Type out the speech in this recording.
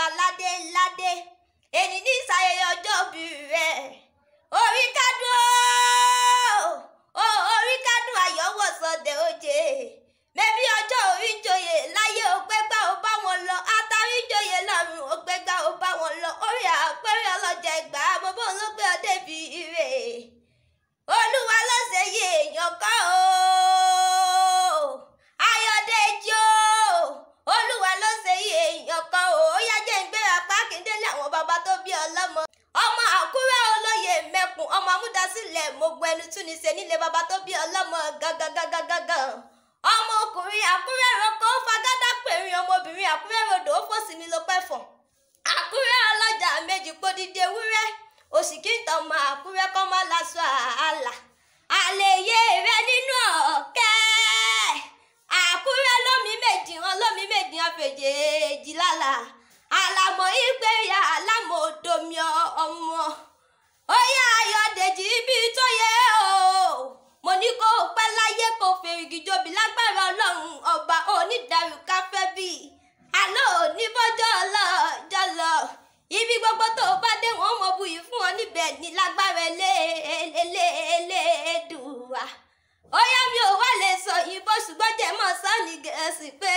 ọba ládé ládé èyí ní ìsàyẹyẹ ọjọ́ bí rẹ̀ orí kádùn orí kádùn ayọ̀wọ̀ sọdẹ̀ òjè mẹ́bí ọjọ́ orí joyè láyé ògbẹ́gbà ó bá wọn lọ àtàrí joyè lọ́run ògbẹ́gbà ó bá wọn lọ orí àpẹẹrẹ ọlọ́jà ìgbà bọ́bọ́ ló gbé ọdẹ bí ire olúwa ló ṣe yé èèyàn kọ́ o ayọ̀dèjì o olúwa ló ṣe yé èèyàn kọ́ o ó yá jẹ́ ìgbéra pákíndélé àwọn bàbá tó bí ọlọ́mọ ọmọ àkúrẹ́ olóyè mẹ́kùn ọmọ amúdásílẹ̀ mogun ẹnu tún ní ṣe nílé bàbá tó bí ọlọ́mọ gangan ọmọ ọkùnrin àkúrẹ́ roko fagádá pèrìn ọmọbìnrin àkúrẹ́ rodò ó fòsì mi ló pẹ́ fọ̀n àkúrẹ́ ọlọ́jà méjì pódìdé ewúrẹ́ òsìkí ìtọ́mọ àkúrẹ́ kọ́ má lásọ àlà àlèyé rẹ nínú ọ̀kẹ́ àkúrẹ́ lómi méjì hàn lómi méjì hàn fèjèèjì lálà àlàmọ̀ ìgbéyà àlámọ̀ òdòmí ọmọ ó yá Ayọ̀dèjì ibi tó yẹ o mo ní kó o pẹ́ láyé kó o fèrègì jobi lágbára ọlọ́run ọba onídàrú káfẹ́ bí àlọ́ òní bọ́jọ́ ọlọ́jọ́ lọ ibi gbogbo tó o bá dé wọn mọ buyì fún ọ níbẹ̀ ní lágbára eléèdùà ó yá mi ò wá lè sọ yìnbọn ṣùgbọ́n jẹ́ mọ́ sọ́ọ̀nì Gẹ̀ẹ́sì pé